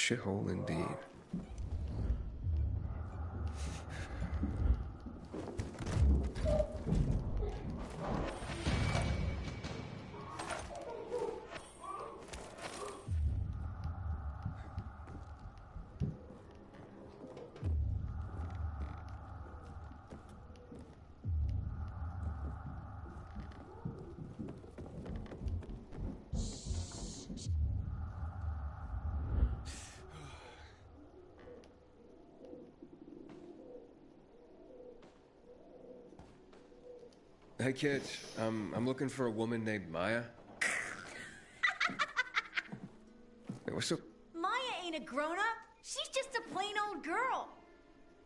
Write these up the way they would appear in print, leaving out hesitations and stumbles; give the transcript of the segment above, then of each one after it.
shithole indeed. Hey kids, I'm looking for a woman named Maya. Hey, what's up? Maya ain't a grown-up. She's just a plain old girl.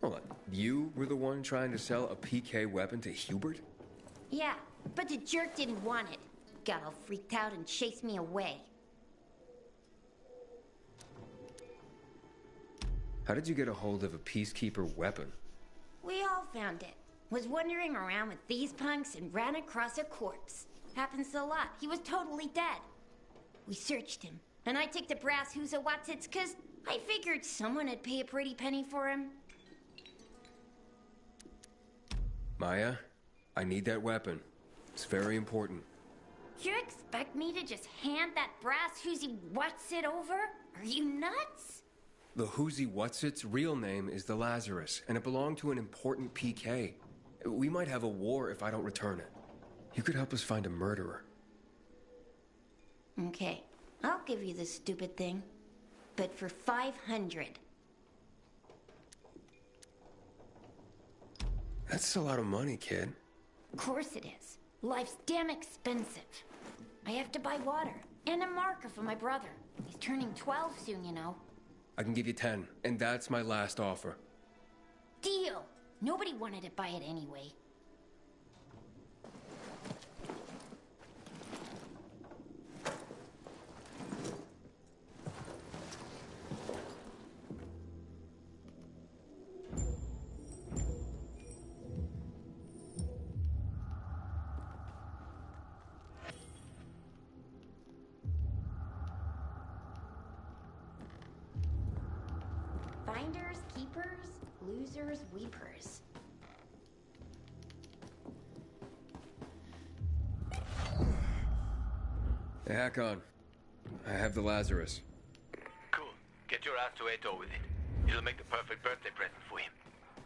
Hold on, you were the one trying to sell a PK weapon to Hubert? Yeah, but the jerk didn't want it. Got all freaked out and chased me away. How did you get a hold of a peacekeeper weapon? We all found it. Was wandering around with these punks and ran across a corpse. Happens a lot. He was totally dead. We searched him, and I took the brass who's a Watsits cause I figured someone would pay a pretty penny for him. Maya, I need that weapon. It's very important. You expect me to just hand that brass whoozy Watsit over? Are you nuts? The Whoozy Whatsit's real name is the Lazarus, and it belonged to an important PK. We might have a war if I don't return it. You could help us find a murderer. Okay, I'll give you this stupid thing, but for 500. That's a lot of money, kid. Of course it is. Life's damn expensive. I have to buy water and a marker for my brother. He's turning 12 soon, you know. I can give you 10, and that's my last offer. Deal! Nobody wanted to buy it anyway. Finders, keepers, losers, weepers. Hey, Hakon. I have the Lazarus. Cool. Get your ass to Ato with it. It'll make the perfect birthday present for him.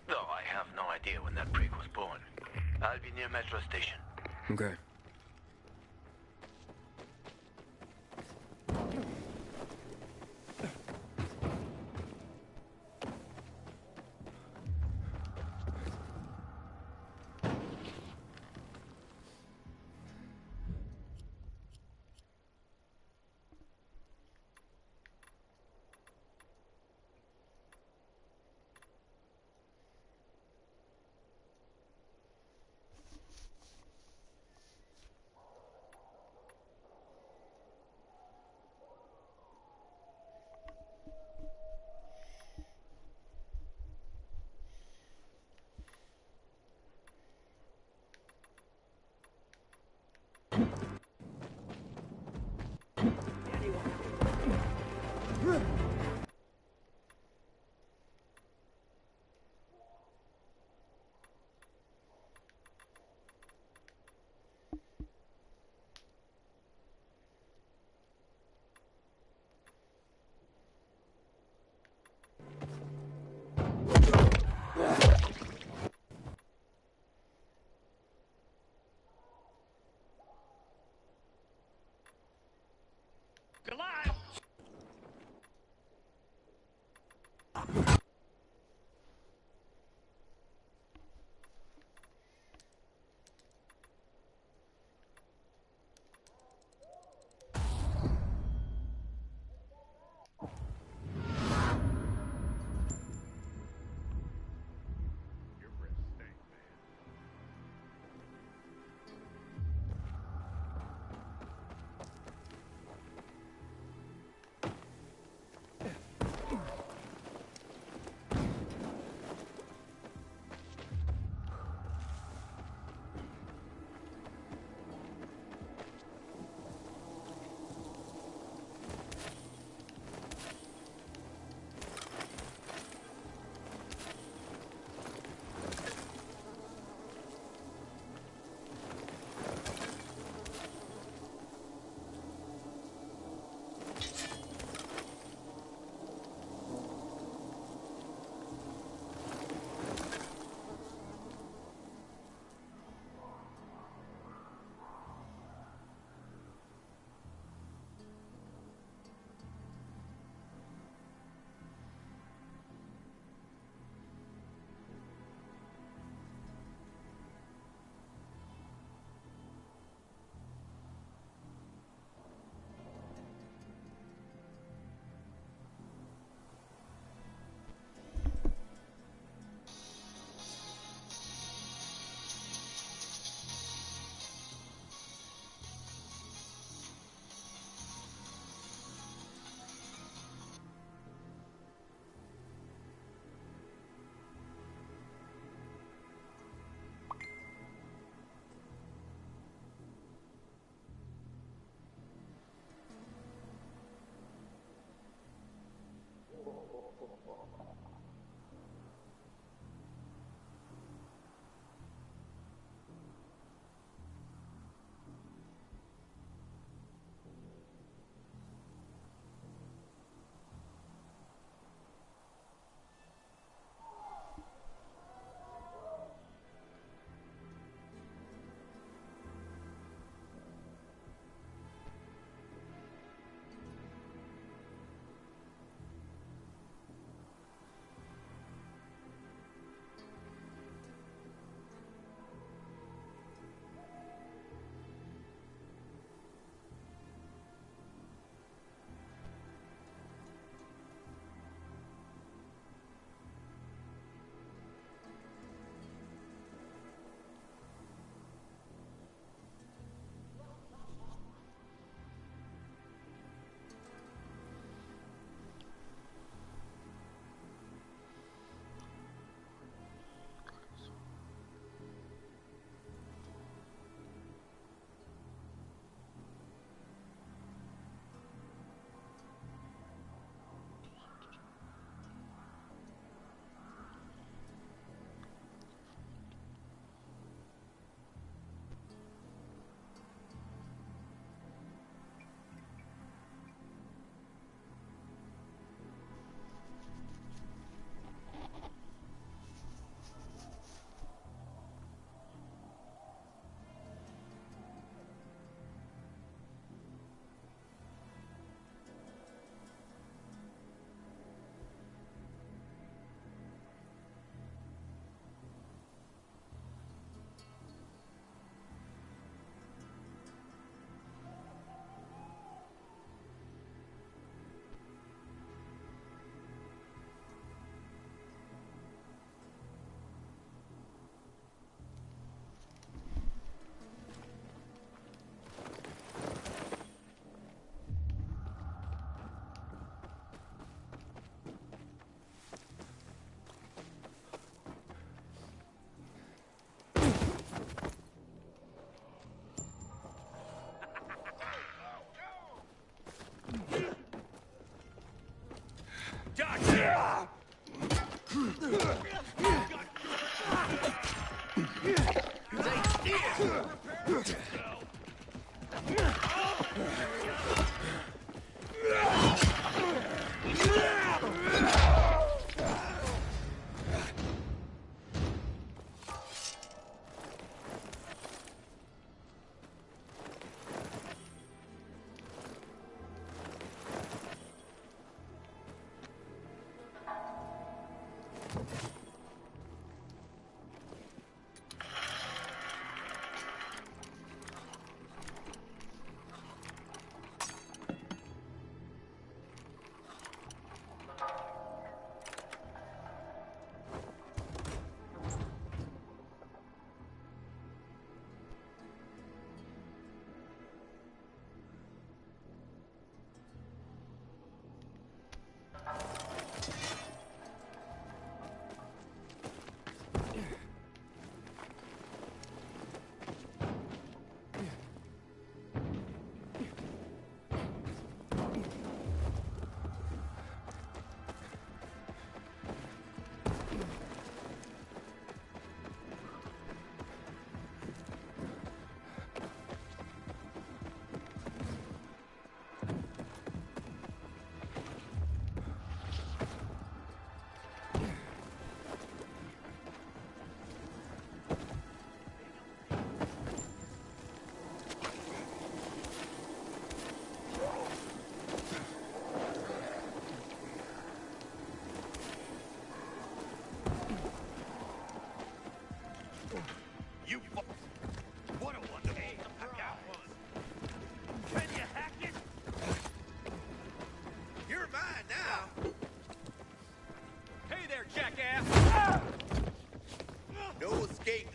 Though I have no idea when that prick was born. I'll be near Metro Station. Okay.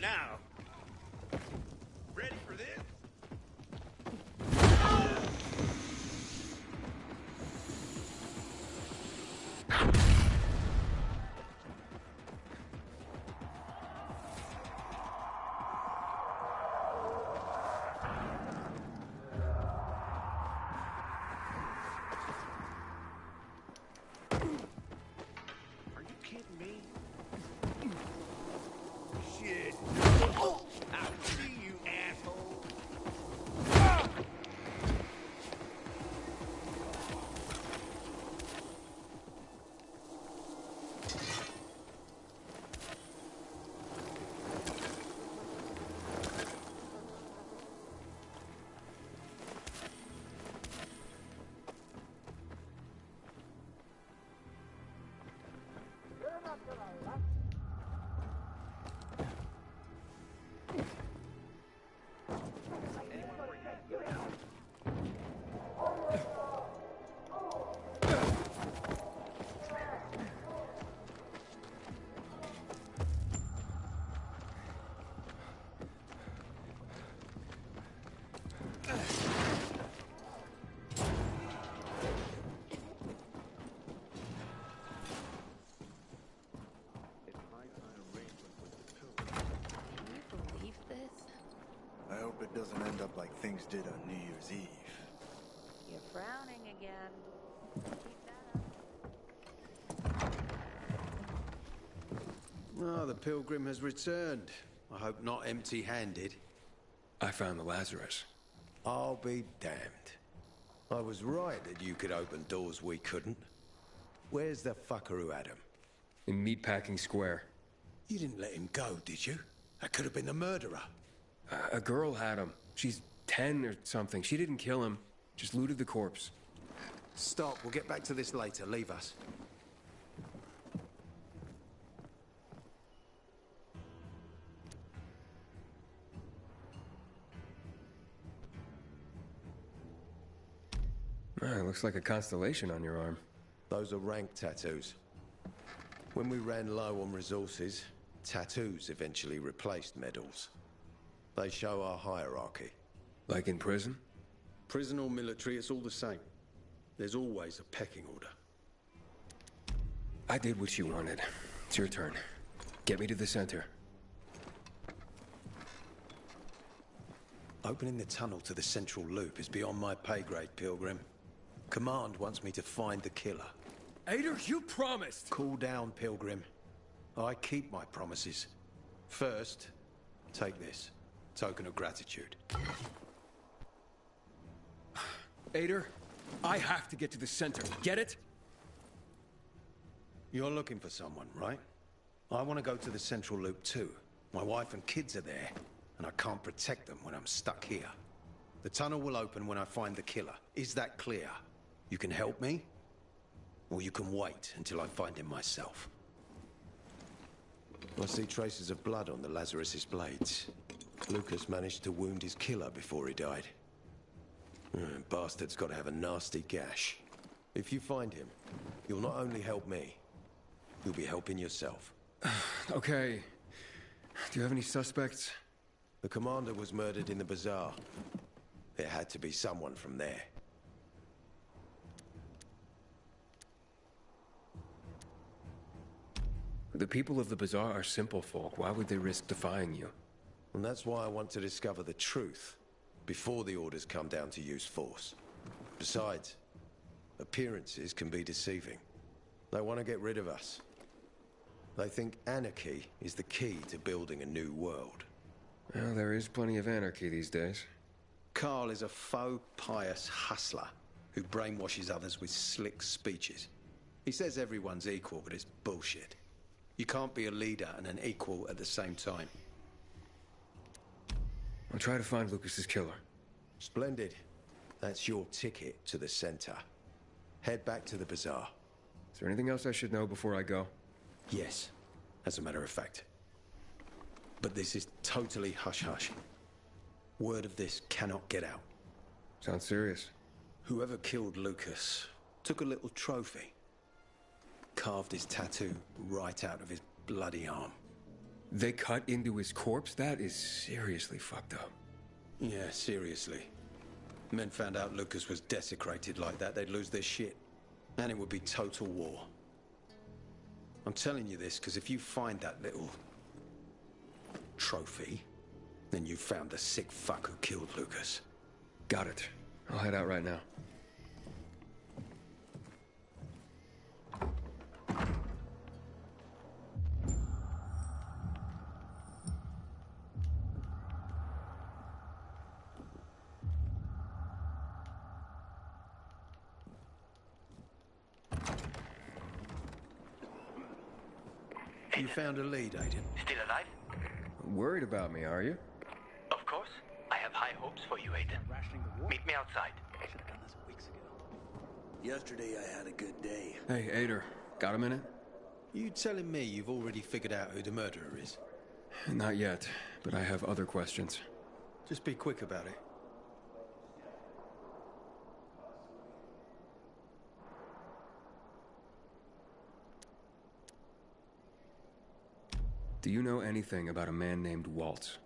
Now. Ready for this? Are you kidding me? Shit. I see you, asshole. I hope it doesn't end up like things did on New Year's Eve. You're frowning again. Oh, the pilgrim has returned. I hope not empty-handed. I found the Lazarus. I'll be damned. I was right that you could open doors we couldn't. Where's the fucker who had him? In Meatpacking Square. You didn't let him go, did you? That could have been the murderer. A girl had him. She's 10 or something. She didn't kill him. Just looted the corpse. Stop. We'll get back to this later. Leave us. Looks like a constellation on your arm. Those are rank tattoos. When we ran low on resources, tattoos eventually replaced medals. They show our hierarchy. Like in prison? Prison or military, it's all the same. There's always a pecking order. I did what you wanted. It's your turn. Get me to the center. Opening the tunnel to the central loop is beyond my pay grade, Pilgrim. Command wants me to find the killer. Ader, you promised! Cool down, Pilgrim. I keep my promises. First, take this. Token of gratitude. Ader, I have to get to the center. Get it? You're looking for someone, right? I want to go to the central loop too. My wife and kids are there, and I can't protect them when I'm stuck here. The tunnel will open when I find the killer. Is that clear? You can help me, or you can wait until I find him myself. I see traces of blood on the Lazarus's blades. Lucas managed to wound his killer before he died. Bastard's got to have a nasty gash. If you find him, you'll not only help me, you'll be helping yourself. Okay. Do you have any suspects? The commander was murdered in the bazaar. It had to be someone from there. The people of the bazaar are simple folk. Why would they risk defying you? And that's why I want to discover the truth before the orders come down to use force. Besides, appearances can be deceiving. They want to get rid of us. They think anarchy is the key to building a new world. Well, there is plenty of anarchy these days. Carl is a faux pious hustler who brainwashes others with slick speeches. He says everyone's equal, but it's bullshit. You can't be a leader and an equal at the same time. I'll try to find Lucas's killer. Splendid. That's your ticket to the center. Head back to the bazaar. Is there anything else I should know before I go? Yes, as a matter of fact. But this is totally hush-hush. Word of this cannot get out. Sounds serious. Whoever killed Lucas took a little trophy. Carved his tattoo right out of his bloody arm. They cut into his corpse? That is seriously fucked up. Yeah, seriously. Men found out Lucas was desecrated like that, they'd lose their shit. And it would be total war. I'm telling you this because if you find that little trophy, then you found the sick fuck who killed Lucas. Got it. I'll head out right now. You found a lead, Aiden. Still alive? Worried about me, are you? Of course. I have high hopes for you, Aiden. Meet me outside. Yesterday I had a good day. Hey, Ader, got a minute? You telling me you've already figured out who the murderer is? Not yet, but I have other questions. Just be quick about it. Do you know anything about a man named Waltz?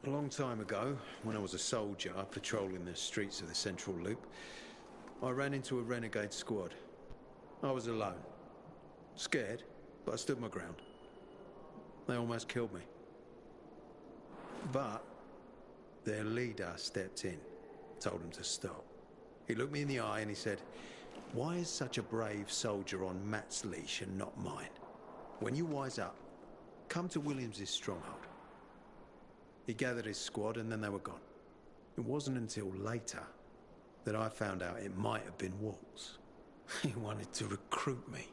A long time ago, when I was a soldier patrolling the streets of the Central Loop, I ran into a renegade squad. I was alone. Scared, but I stood my ground. They almost killed me. But their leader stepped in, told them to stop. He looked me in the eye and he said, "Why is such a brave soldier on Matt's leash and not mine? When you wise up, come to Williams's stronghold." He gathered his squad and then they were gone. It wasn't until later that I found out it might have been Waltz. He wanted to recruit me.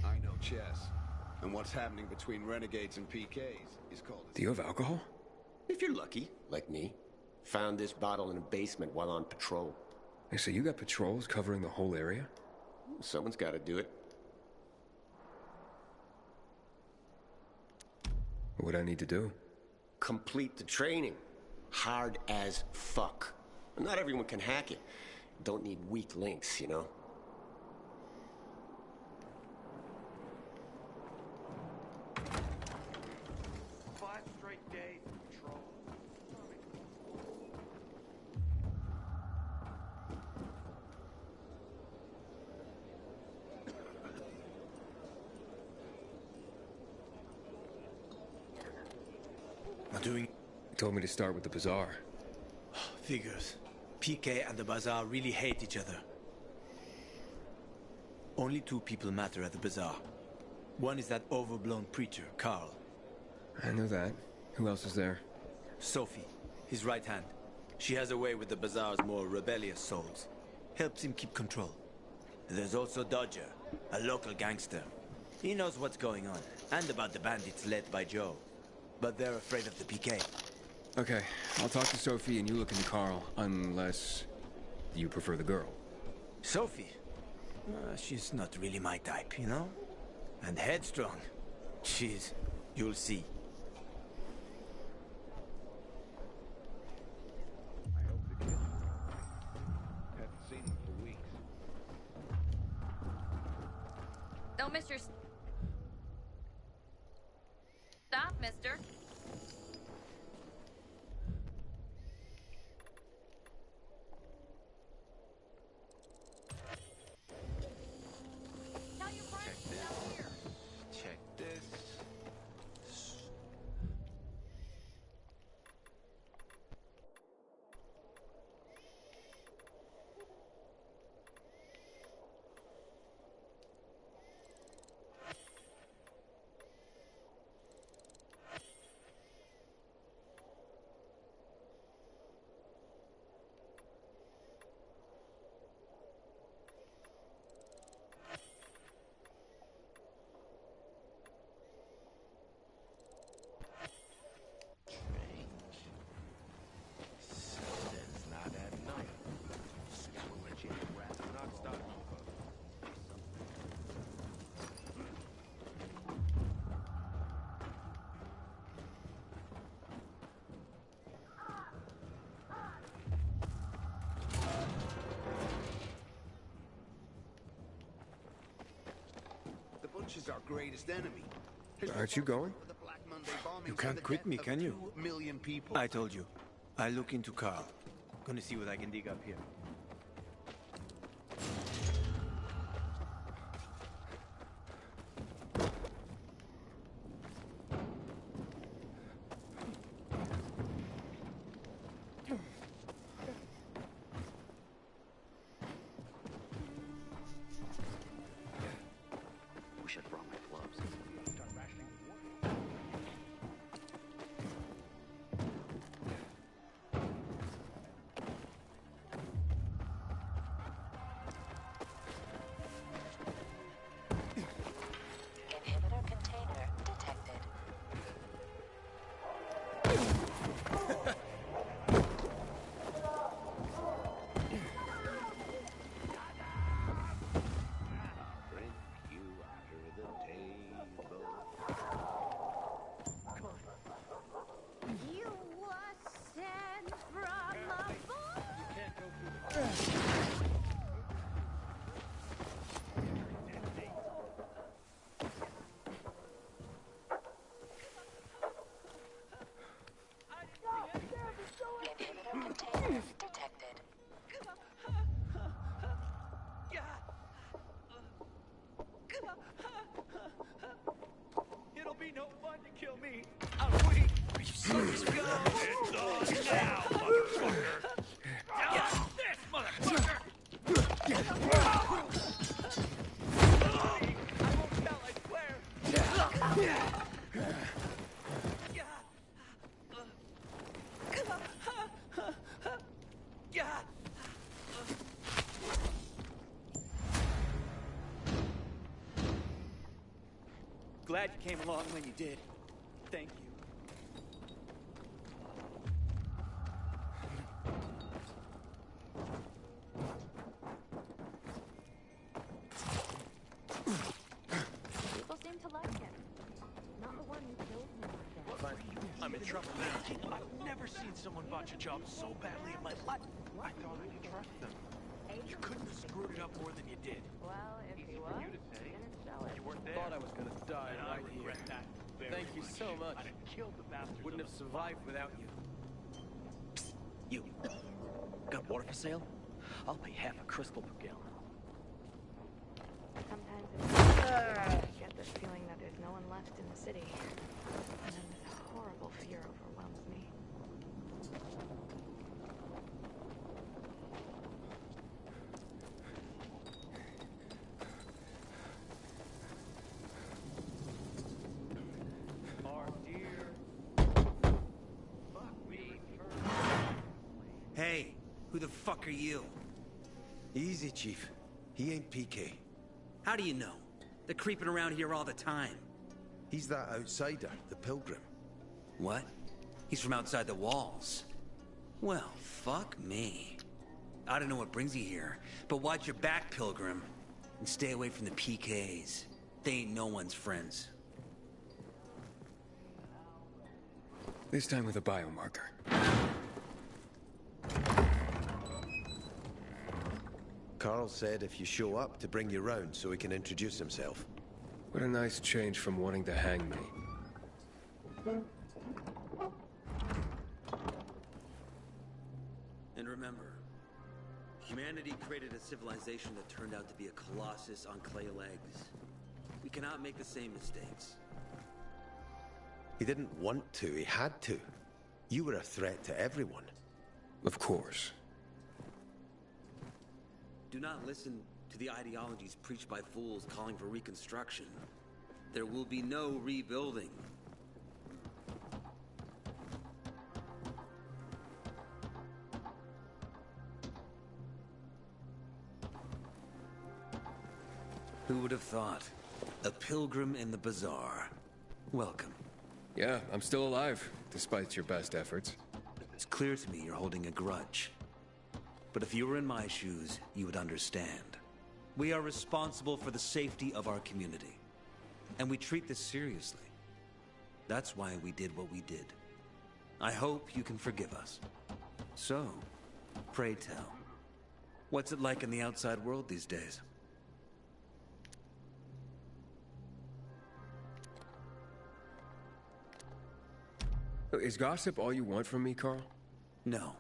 I know chess. And what's happening between renegades and PKs is called... Do you have alcohol? If you're lucky, like me. Found this bottle in a basement while on patrol. Hey, so you got patrols covering the whole area? Someone's got to do it. What would I need to do? Complete the training. Hard as fuck. Not everyone can hack it. Don't need weak links, you know? doing? He told me to start with the bazaar. Figures. PK and the bazaar really hate each other. Only two people matter at the bazaar. One is that overblown preacher, Carl. I know that. Who else is there? Sophie, his right hand. She has a way with the bazaar's more rebellious souls. Helps him keep control. There's also Dodger, a local gangster. He knows what's going on, and about the bandits led by Joe. But they're afraid of the PK. Okay, I'll talk to Sophie and you look into Carl, unless you prefer the girl. Sophie? She's not really my type, you know? And headstrong. You'll see. I hope the kids haven't seen them for weeks. No, mister. Stop, mister. Tell your friends down here. Check this. Something's not at night. Scavenging rats not starting over. The Butch is our greatest enemy. Aren't you going? You can't quit me, can you? 2 million people. I told you. I'll look into Carl. Gonna see what I can dig up here. Wish I'd brought my gloves. Inhibitor container detected. Bring you under the table. You were sent from above. Inhibitor container detected. It'll be no fun to kill me. I'm weak. It's on now, motherfucker. This motherfucker. I won't tell, I swear. Glad you came along when you did. Thank you. People seem to like him. Not the one who killed him. I'm in trouble now. I've never seen someone botch a job so badly in my life. I thought I could trust them. You couldn't have screwed it up more than you did. Well, if he was, didn't show it. You weren't there. Thought I was gonna die And I right here. regret that very Thank you much. so much. I'd have killed the bastards. Wouldn't have survived without you. You. Got water for sale? I'll pay half a crystal per gallon. Sometimes I get this feeling that there's no one left in the city. And then this horrible Uncontrollable fear overwhelms me. Hey, who the fuck are you? Easy, Chief. He ain't PK. How do you know? They're creeping around here all the time. He's that outsider, the Pilgrim. What? He's from outside the walls. Well, fuck me. I don't know what brings you here, but watch your back, Pilgrim. And stay away from the PKs. They ain't no one's friends. This time with a biomarker. Carl said if you show up to bring you round so he can introduce himself. What a nice change from wanting to hang me. And remember, humanity created a civilization that turned out to be a colossus on clay legs. We cannot make the same mistakes. He didn't want to, he had to. You were a threat to everyone. Of course. Do not listen to the ideologies preached by fools calling for reconstruction. There will be no rebuilding. Who would have thought? A pilgrim in the bazaar. Welcome. Yeah, I'm still alive, despite your best efforts. It's clear to me you're holding a grudge. But if you were in my shoes, you would understand. We are responsible for the safety of our community. And we treat this seriously. That's why we did what we did. I hope you can forgive us. So, pray tell, what's it like in the outside world these days? Is gossip all you want from me, Carl? No.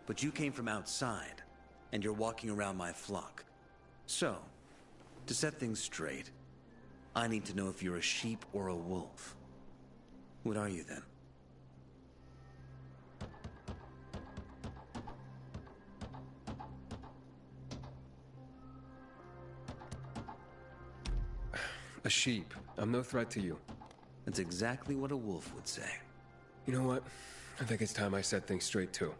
But you came from outside, and you're walking around my flock. So, to set things straight, I need to know if you're a sheep or a wolf. What are you then? A sheep. I'm no threat to you. That's exactly what a wolf would say. You know what? I think it's time I set things straight too.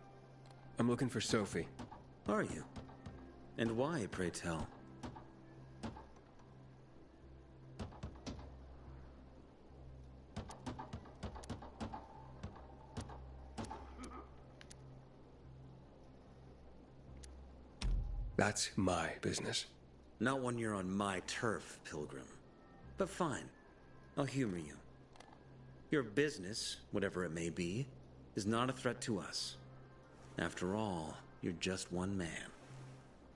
I'm looking for Sophie. Are you? And why, pray tell? That's my business. Not when you're on my turf, Pilgrim. But fine. I'll humor you. Your business, whatever it may be, is not a threat to us. After all, you're just one man.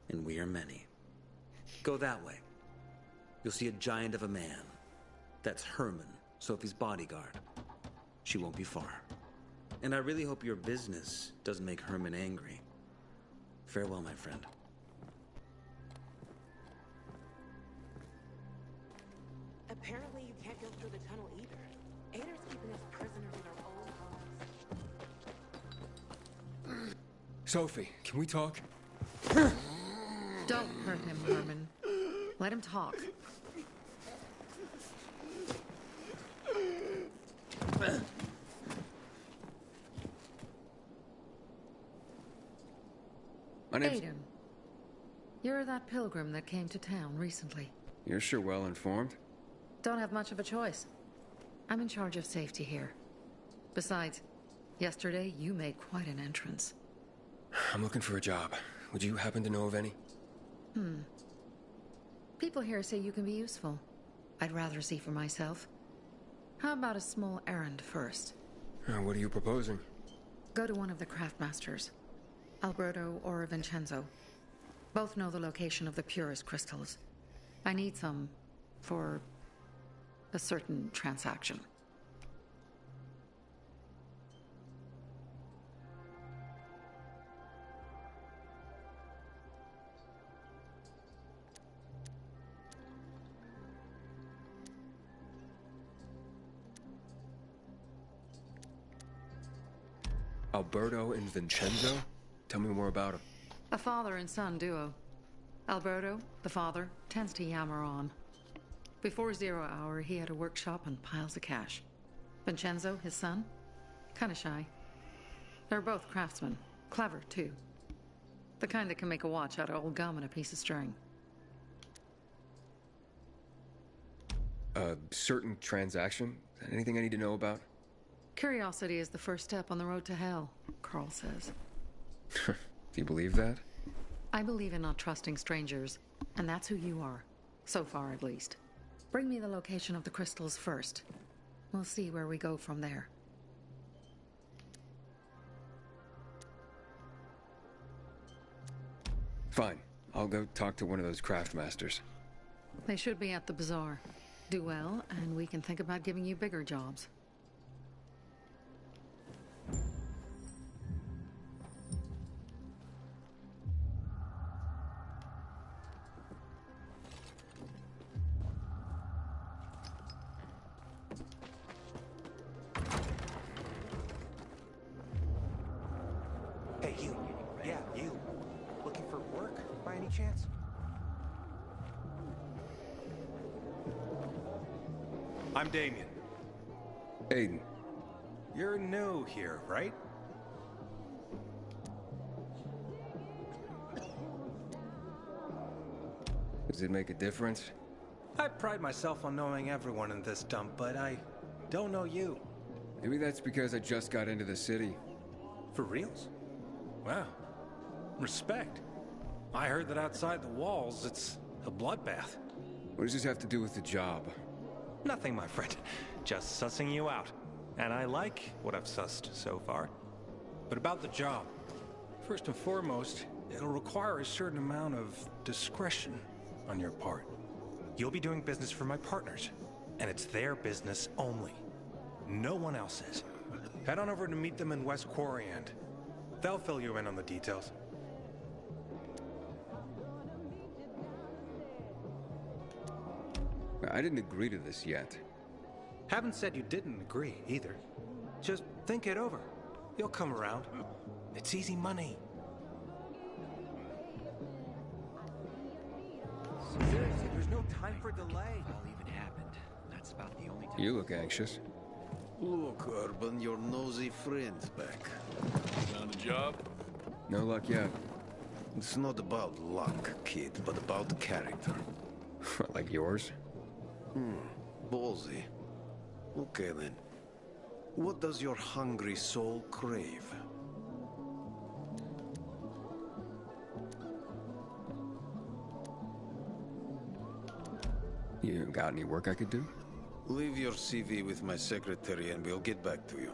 And we are many. Go that way. You'll see a giant of a man. That's Herman, Sophie's bodyguard. She won't be far. And I really hope your business doesn't make Herman angry. Farewell, my friend. Apparently you can't go through the tunnel either. Ader's keeping us prisoners in our own halls. Sophie, can we talk? Don't hurt him, Herman. Let him talk. My name's... Aiden. You're that pilgrim that came to town recently. You're sure well informed. Don't have much of a choice. I'm in charge of safety here. Besides, yesterday you made quite an entrance. I'm looking for a job. Would you happen to know of any? People here say you can be useful. I'd rather see for myself. How about a small errand first? What are you proposing? Go to one of the craftmasters. Alberto or Vincenzo. Both know the location of the purest crystals. I need some for a certain transaction. Alberto and Vincenzo? Tell me more about them. A father and son duo. Alberto, the father, tends to yammer on. Before 0 hour, he had a workshop and piles of cash. Vincenzo, his son, kinda shy. They're both craftsmen, clever too. The kind that can make a watch out of old gum and a piece of string. A certain transaction? Anything I need to know about? Curiosity is the first step on the road to hell, Carl says. Do you believe that? I believe in not trusting strangers, and that's who you are. So far, at least. Bring me the location of the crystals first. We'll see where we go from there. Fine. I'll go talk to one of those craft masters. They should be at the bazaar. Do well, and we can think about giving you bigger jobs. Hey, you. Yeah, you. Looking for work, by any chance? I'm Damien. Aiden. You're new here, right? Does it make a difference? I pride myself on knowing everyone in this dump, but I don't know you. Maybe that's because I just got into the city. For reals? Wow. Respect. I heard that outside the walls, it's a bloodbath. What does this have to do with the job? Nothing, my friend. Just sussing you out. And I like what I've sussed so far. But about the job. First and foremost, it'll require a certain amount of discretion on your part. You'll be doing business for my partners, and it's their business only. No one else's. Head on over to meet them in West Quarry and they'll fill you in on the details. I didn't agree to this yet. Haven't said you didn't agree, either. Just think it over. You'll come around. It's easy money. Seriously, there's no time for delay. All even happened. That's about the only time. You look anxious. Look, Urban, your nosy friend's back. Found a job? No luck yet. It's not about luck, kid, but about character. Like yours? Ballsy. Okay, then. What does your hungry soul crave? You got any work I could do? Leave your CV with my secretary and we'll get back to you.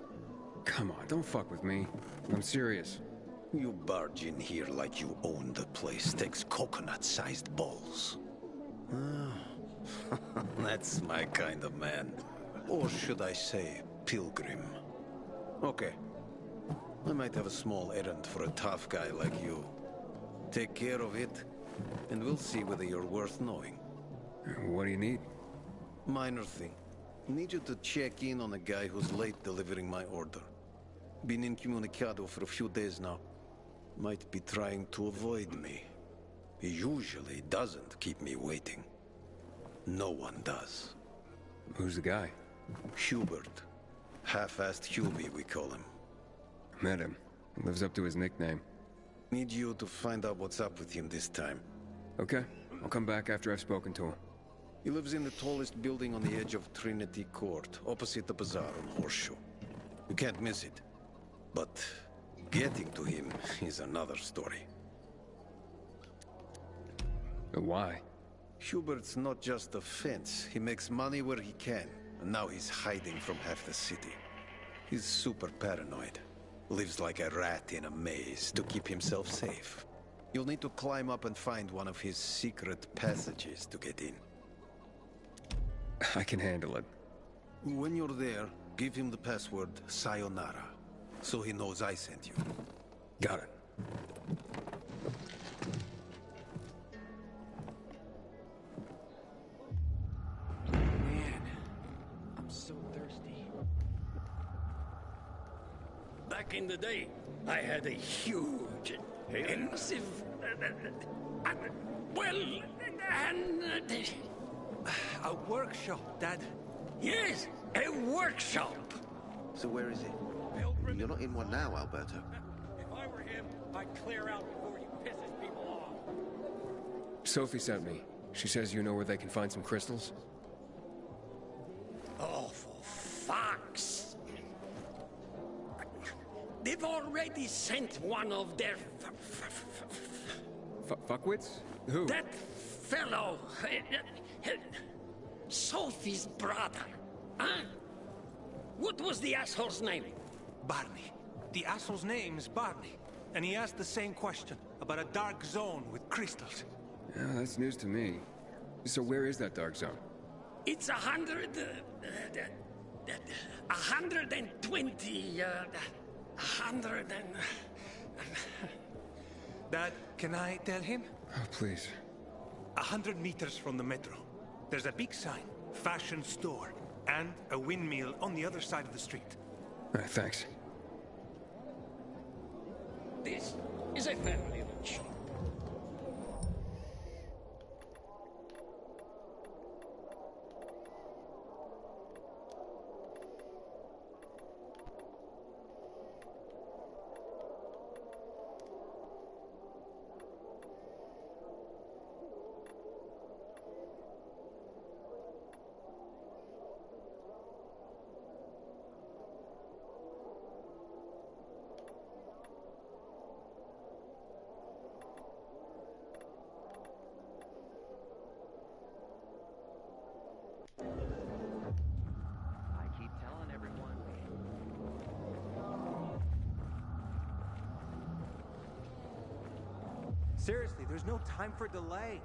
Come on, don't fuck with me. I'm serious. You barge in here like you own the place. Takes coconut-sized balls. That's my kind of man. Or should I say, pilgrim. Okay. I might have a small errand for a tough guy like you. Take care of it, and we'll see whether you're worth knowing. What do you need? Minor thing. Need you to check in on a guy who's late delivering my order. Been incommunicado for a few days now. Might be trying to avoid me. He usually doesn't keep me waiting. No one does. Who's the guy? Hubert. Half-assed Hubie, we call him. Met him. Lives up to his nickname. Need you to find out what's up with him this time. Okay. I'll come back after I've spoken to him. He lives in the tallest building on the edge of Trinity Court, opposite the bazaar on Horseshoe. You can't miss it. But getting to him is another story. Why? Hubert's not just a fence. He makes money where he can, and now he's hiding from half the city. He's super paranoid. Lives like a rat in a maze to keep himself safe. You'll need to climb up and find one of his secret passages to get in. I can handle it. When you're there, give him the password Sayonara, so he knows I sent you. Got it. Man, I'm so thirsty. That back in the day, I had a huge, massive, A workshop, Dad. Yes, a workshop. So where is it? You're not in one now, Alberto. If I were him, I'd clear out before he pisses people off. Sophie sent me. She says you know where they can find some crystals? Oh, for fuck's... They've already sent one of their... Fuckwits? Who? That fellow... Sophie's brother. Huh? What was the asshole's name? Barney. The asshole's name's Barney. And he asked the same question about a dark zone with crystals. Yeah, that's news to me. So where is that dark zone? It's 120... 100 and... Dad, can I tell him? Oh, please. 100 meters from the metro. There's a big sign, fashion store, and a windmill on the other side of the street. All right, thanks. This is a family shop. Seriously, there's no time for delay.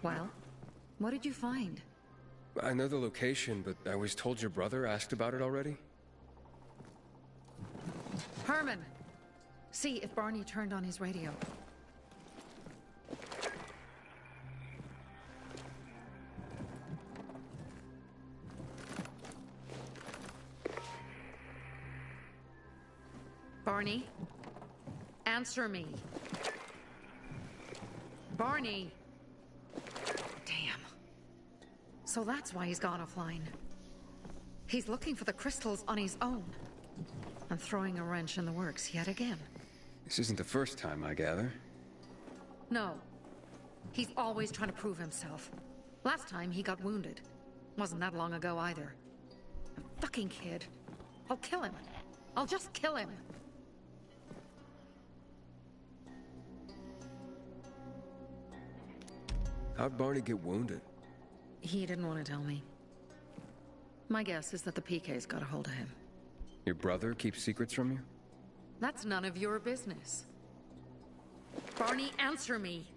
Well, what did you find? I know the location, but I was told your brother asked about it already. Herman! See if Barney turned on his radio. Barney? Answer me. Barney! Damn. So that's why he's gone offline. He's looking for the crystals on his own. And throwing a wrench in the works yet again. This isn't the first time, I gather. No. He's always trying to prove himself. Last time he got wounded. Wasn't that long ago either. A fucking kid. I'll kill him. I'll just kill him. How'd Barney get wounded? He didn't want to tell me. My guess is that the PK's got a hold of him. Your brother keeps secrets from you? That's none of your business. Barney, answer me.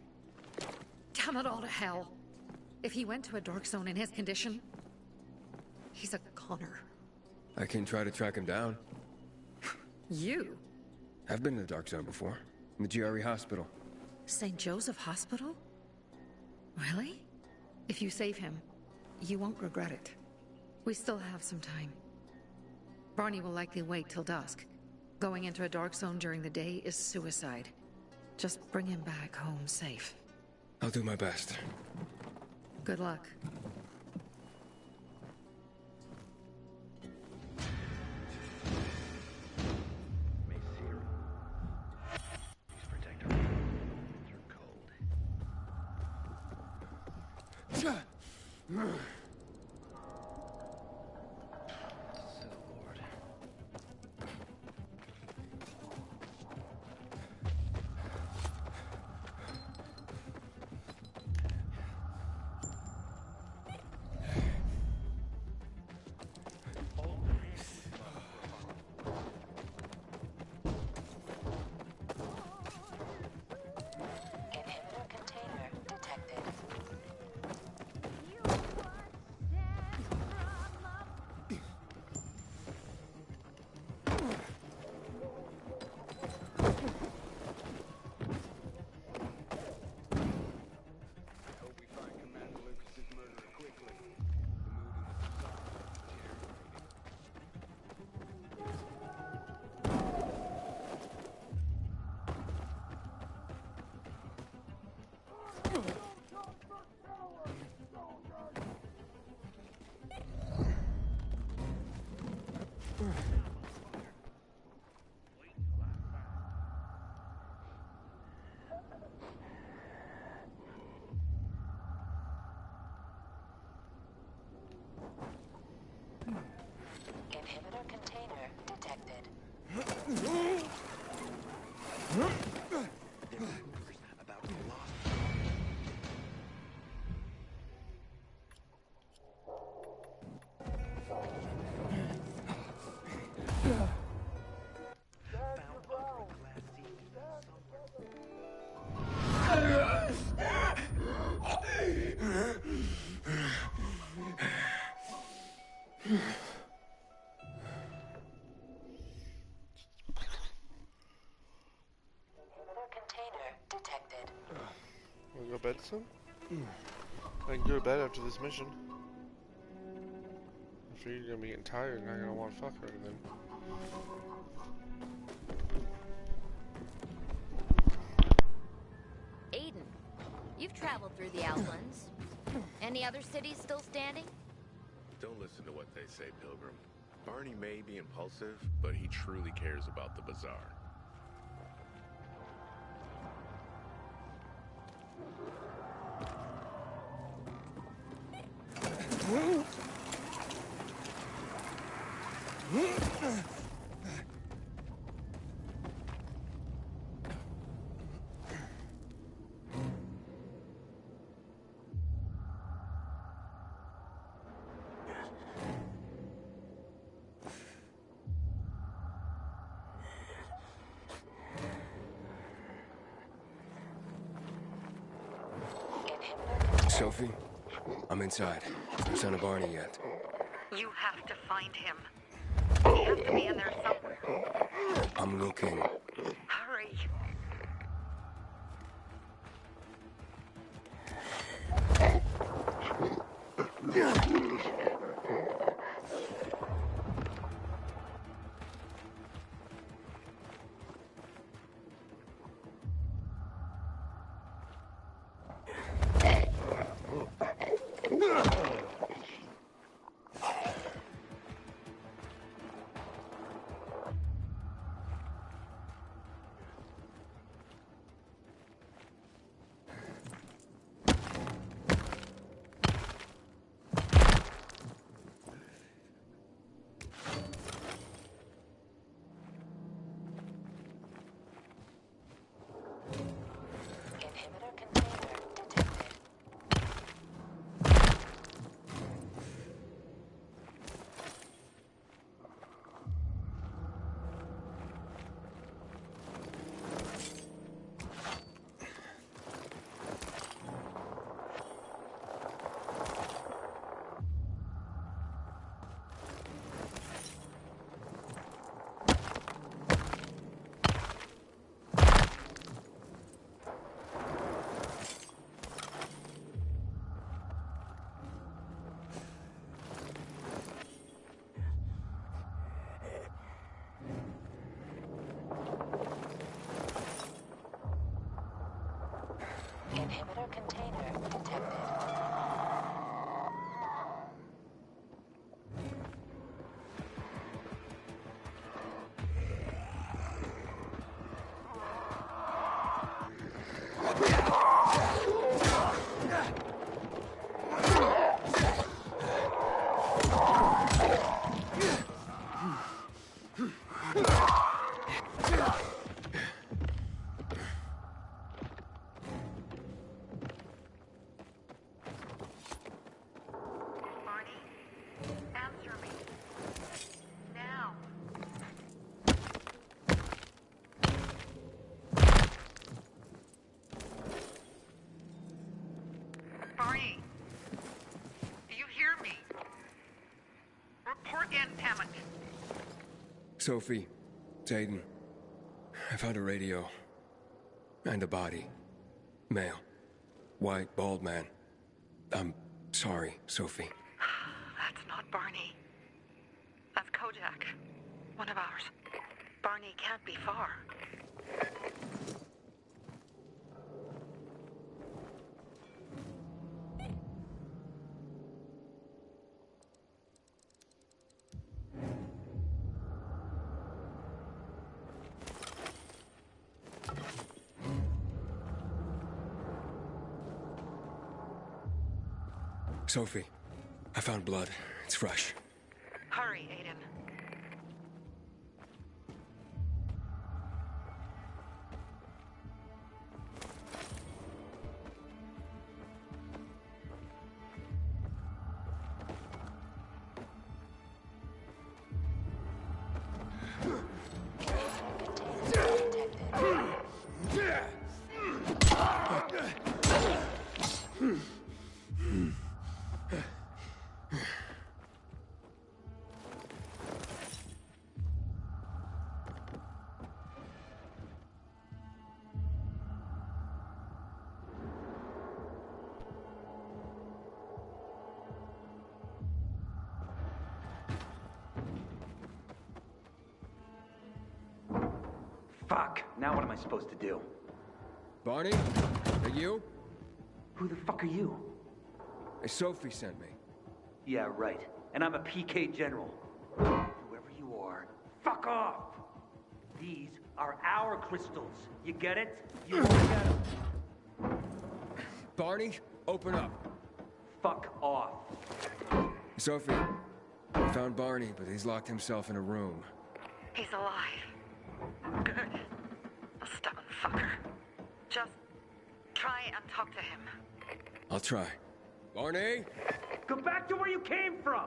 Damn it all to hell. If he went to a dark zone in his condition, he's a goner. I can try to track him down. You? I've been in the dark zone before. In the GRE hospital. St. Joseph Hospital? Really? If you save him, you won't regret it. We still have some time. Barney will likely wait till dusk. Going into a dark zone during the day is suicide. Just bring him back home safe. I'll do my best. Good luck. Inhibitor container detected. Wanna go to bed soon? I can go to bed after this mission. I figure you're gonna be getting tired and not gonna want to fuck or anything. Aiden, you've traveled through the Outlands. Any other cities still standing? Don't listen to what they say, Pilgrim. Barney may be impulsive, but he truly cares about the bazaar. Sophie, I'm inside. No sign of Barney yet. You have to find him. He has to be in there somewhere. I'm looking. Hurry. Inhibitor container detected. Barney, do you hear me? Report in, damn it. Sophie, it's Aiden. I found a radio. And a body. Male. White, bald man. I'm sorry, Sophie. That's not Barney. That's Kojak. One of ours. Barney can't be far. Sophie, I found blood. It's fresh. Hurry, Aiden. Fuck! Now what am I supposed to do? Barney? Are you? Who the fuck are you? Sophie sent me. Yeah, right. And I'm a PK general. Whoever you are, fuck off! These are our crystals. You get it? You won't get them. Barney, open up. Fuck off. Sophie, I found Barney, but he's locked himself in a room. He's alive. Good. A stubborn fucker. Just try and talk to him. I'll try. Barney? Go back to where you came from!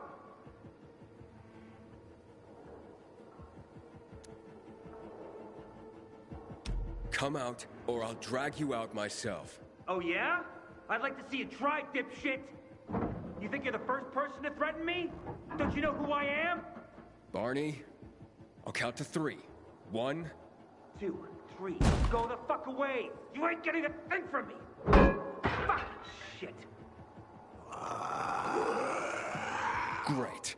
Come out, or I'll drag you out myself. Oh yeah? I'd like to see you try, dipshit! You think you're the first person to threaten me? Don't you know who I am? Barney, I'll count to 3. 1, 2, 3. Go the fuck away! You ain't getting a thing from me! Fuck! Shit. Great.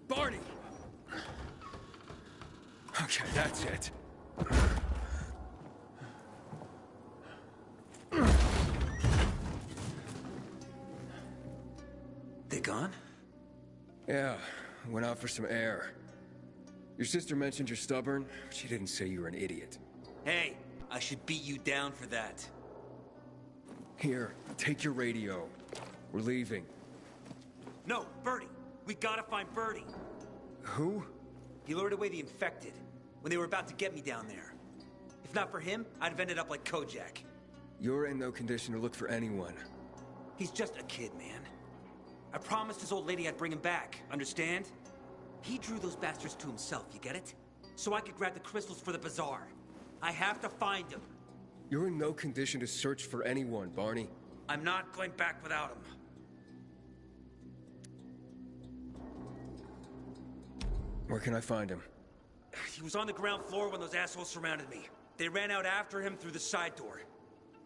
Barney! Okay, that's it. They gone? Yeah, went out for some air. Your sister mentioned you're stubborn, but she didn't say you were an idiot. Hey, I should beat you down for that. Here, take your radio. We're leaving. No, Birdie. We gotta find Birdie. Who? He lured away the infected when they were about to get me down there. If not for him, I'd have ended up like Kojak. You're in no condition to look for anyone. He's just a kid, man. I promised his old lady I'd bring him back, understand? He drew those bastards to himself, you get it? So I could grab the crystals for the bazaar. I have to find him. You're in no condition to search for anyone, Barney. I'm not going back without him. Where can I find him? He was on the ground floor when those assholes surrounded me. They ran out after him through the side door.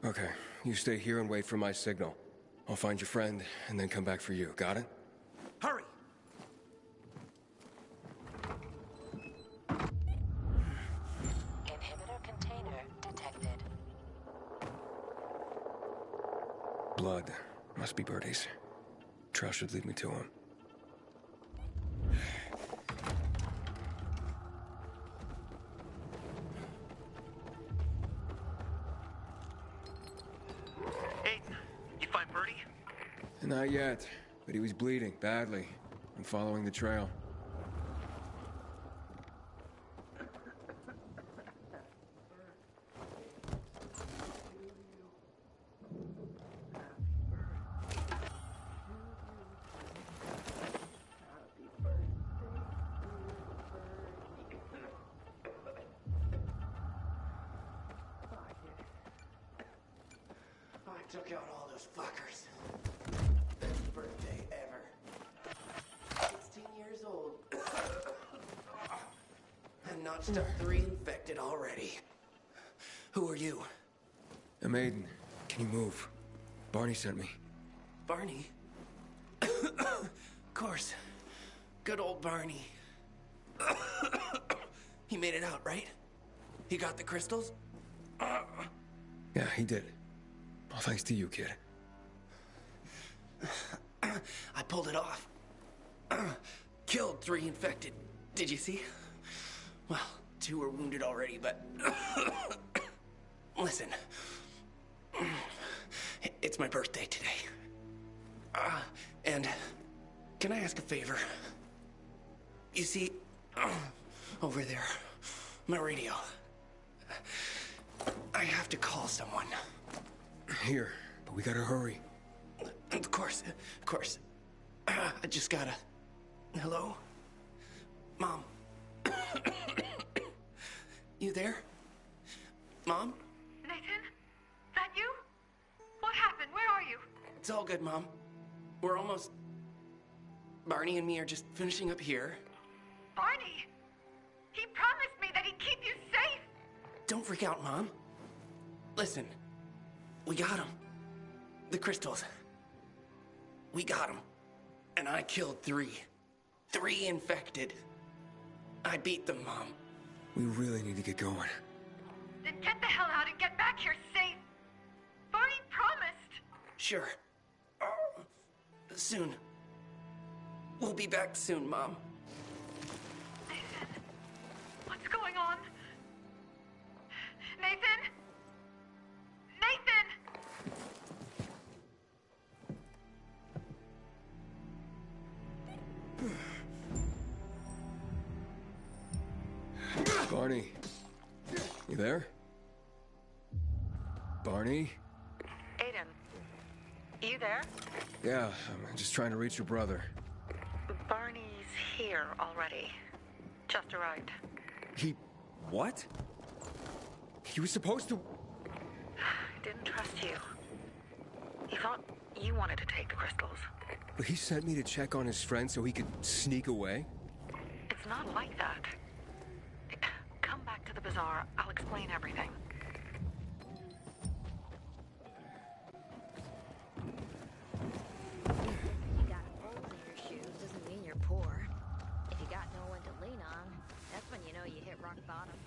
Okay, you stay here and wait for my signal. I'll find your friend and then come back for you. Got it? Hurry! Inhibitor container detected. Blood. Must be Birdie's. Trail should lead me to him. Not yet, but he was bleeding badly. I'm following the trail. Took out all those fuckers. Best birthday ever. 16 years old. And notched up 3 infected already. Who are you? I'm Aiden. Can you move? Barney sent me. Barney? Of course. Good old Barney. He made it out, right? He got the crystals? Yeah, he did. All thanks to you, kid. I pulled it off. Killed 3 infected. Did you see? Well, 2 were wounded already, but... Listen. It's my birthday today. And can I ask a favor? You see, over there, my radio. I have to call someone. Here, but we gotta hurry. Of course. I just gotta... Hello? Mom? You there? Mom? Nathan? That you? What happened? Where are you? It's all good, Mom. We're almost... Barney and me are just finishing up here. Barney! He promised me that he'd keep you safe! Don't freak out, Mom. Listen. We got him. The crystals. We got him. And I killed 3. 3 infected. I beat them, Mom. We really need to get going. Then get the hell out and get back here safe! Barney promised! Sure. Soon. We'll be back soon, Mom. Nathan? What's going on? Nathan? Nathan! Barney. You there? Barney? Aiden. You there? Yeah, I'm just trying to reach your brother. Barney's here already. Just arrived. He... what? He was supposed to... Didn't trust you. He thought you wanted to take the crystals. But he sent me to check on his friend so he could sneak away? It's not like that. Come back to the bazaar. I'll explain everything. You got holes in your shoes doesn't mean you're poor. If you got no one to lean on, that's when you know you hit rock bottom.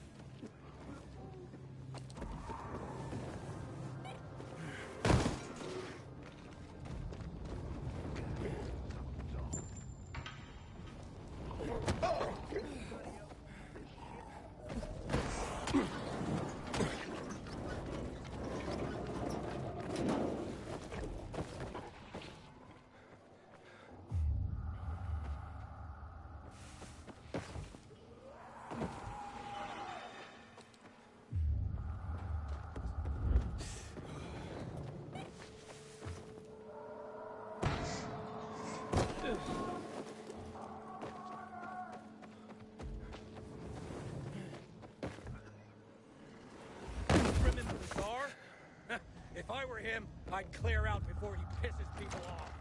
If I were him, I'd clear out before he pisses people off.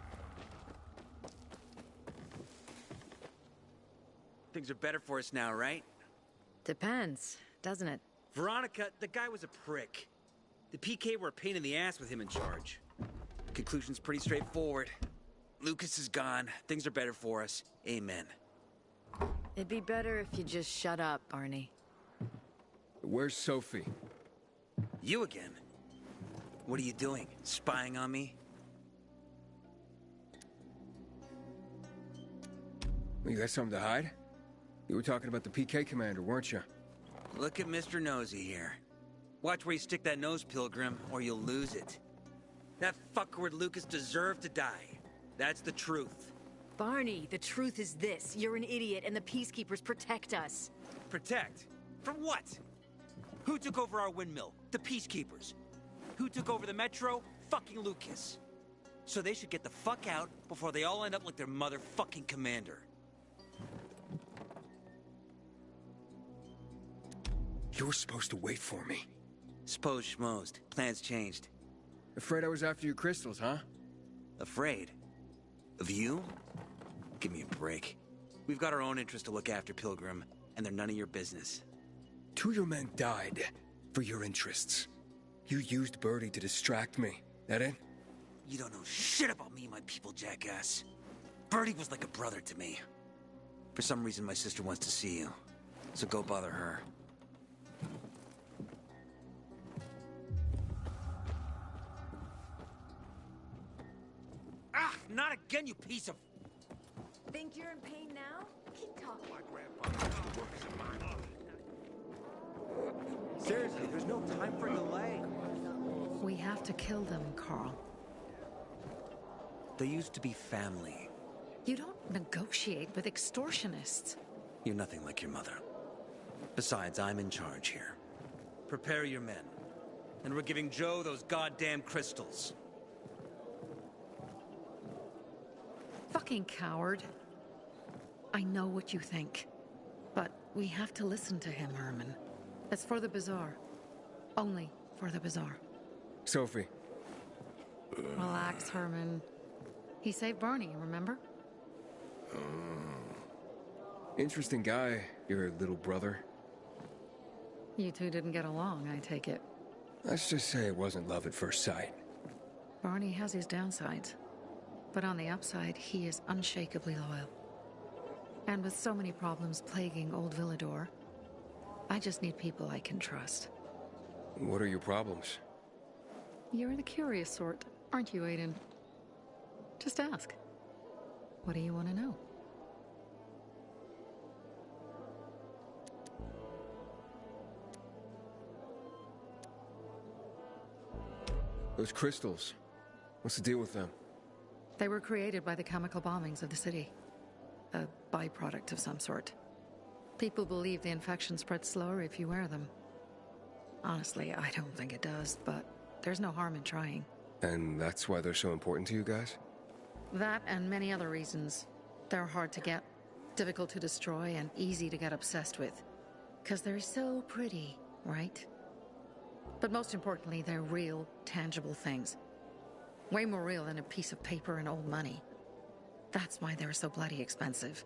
Things are better for us now, right? Depends, doesn't it? Veronica, the guy was a prick. The PK were a pain in the ass with him in charge. Conclusion's pretty straightforward. Lucas is gone. Things are better for us. Amen. It'd be better if you just shut up, Barney. Where's Sophie? You again? What are you doing? Spying on me? Well, you got something to hide? You were talking about the PK commander, weren't you? Look at Mr. Nosy here. Watch where you stick that nose, Pilgrim, or you'll lose it. That fuckward Lucas deserved to die. That's the truth. Barney, the truth is this. You're an idiot, and the Peacekeepers protect us. Protect? From what? Who took over our windmill? The Peacekeepers. Who took over the Metro? Fucking Lucas. So they should get the fuck out before they all end up like their motherfucking commander. You were supposed to wait for me. Suppose schmozed. Plans changed. Afraid I was after your crystals, huh? Afraid? Of you? Give me a break. We've got our own interests to look after, Pilgrim, and they're none of your business. 2 of your men died for your interests. You used Birdie to distract me. That it? You don't know shit about me and my people, jackass. Birdie was like a brother to me. For some reason, my sister wants to see you. So go bother her. Ah! Not again, you piece of... Think you're in pain now? Keep talking. My grandfather used to work as a miner. Seriously, there's no time for delay. We have to kill them, Carl. They used to be family. You don't negotiate with extortionists. You're nothing like your mother. Besides, I'm in charge here. Prepare your men. And we're giving Joe those goddamn crystals. Fucking coward. I know what you think. But we have to listen to him, Herman. It's for the bazaar. Only for the bazaar. Sophie. Relax, Herman. He saved Barney, remember? Interesting guy, your little brother. You two didn't get along, I take it. Let's just say it wasn't love at first sight. Barney has his downsides. But on the upside, he is unshakably loyal. And with so many problems plaguing old Villador, I just need people I can trust. What are your problems? You're the curious sort, aren't you, Aiden? Just ask. What do you want to know? Those crystals. What's the deal with them? They were created by the chemical bombings of the city. A byproduct of some sort. People believe the infection spreads slower if you wear them. Honestly, I don't think it does, but there's no harm in trying. And that's why they're so important to you guys? That and many other reasons. They're hard to get, difficult to destroy, and easy to get obsessed with. 'Cause they're so pretty, right? But most importantly, they're real, tangible things. Way more real than a piece of paper and old money. That's why they're so bloody expensive.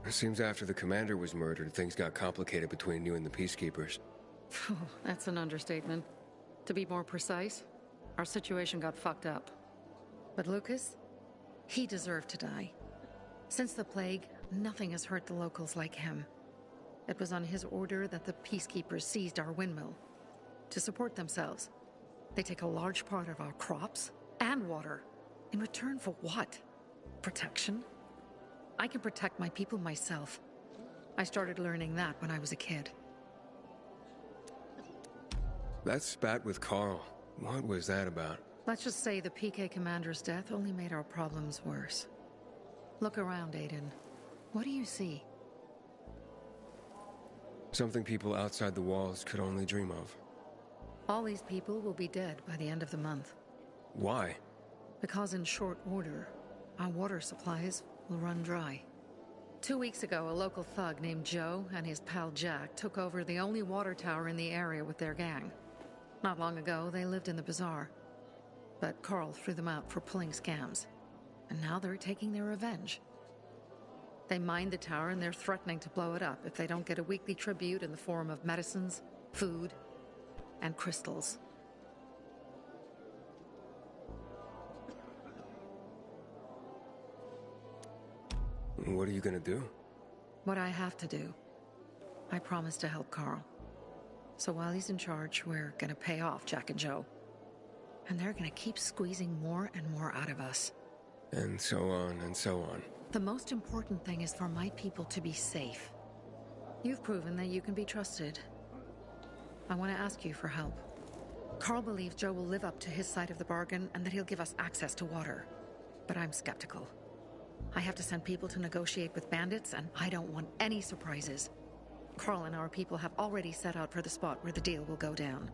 It seems after the commander was murdered, things got complicated between you and the Peacekeepers. That's an understatement. To be more precise, our situation got fucked up. But Lucas, he deserved to die. Since the plague, nothing has hurt the locals like him. It was on his order that the Peacekeepers seized our windmill. To support themselves, they take a large part of our crops and water. In return for what? Protection? I can protect my people myself. I started learning that when I was a kid. That spat with Carl. What was that about? Let's just say the PK commander's death only made our problems worse. Look around, Aiden. What do you see? Something people outside the walls could only dream of. All these people will be dead by the end of the month. Why? Because in short order, our water supplies will run dry. 2 weeks ago, a local thug named Joe and his pal Jack took over the only water tower in the area with their gang. Not long ago, they lived in the bazaar. But Carl threw them out for pulling scams. And now they're taking their revenge. They mined the tower and they're threatening to blow it up if they don't get a weekly tribute in the form of medicines, food, and crystals. What are you gonna do? What I have to do. I promise to help Carl. So while he's in charge, we're gonna pay off Jack and Joe. And they're gonna keep squeezing more and more out of us. And so on and so on. The most important thing is for my people to be safe. You've proven that you can be trusted. I want to ask you for help. Carl believes Joe will live up to his side of the bargain and that he'll give us access to water. But I'm skeptical. I have to send people to negotiate with bandits, and I don't want any surprises. Carl and our people have already set out for the spot where the deal will go down.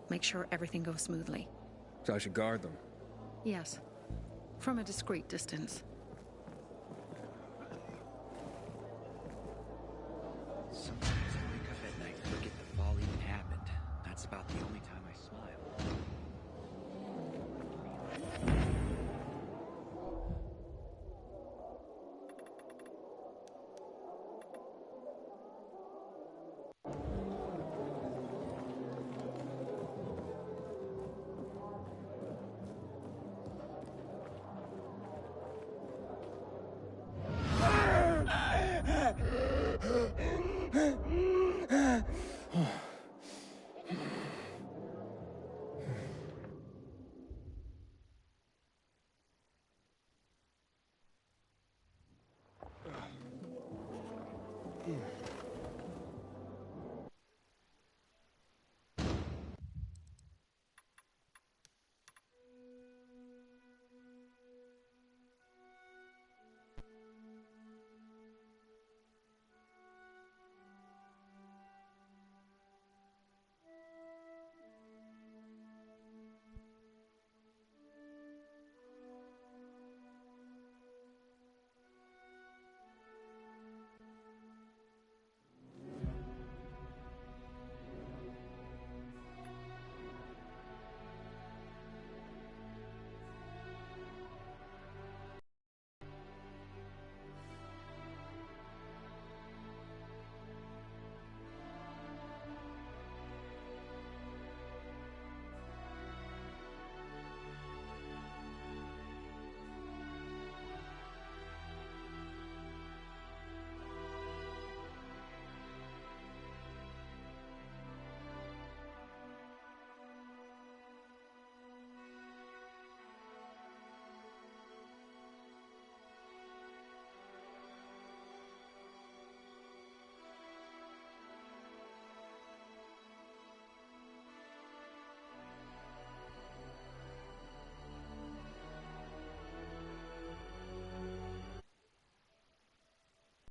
Make sure everything goes smoothly. So I should guard them? Yes. From a discreet distance. Some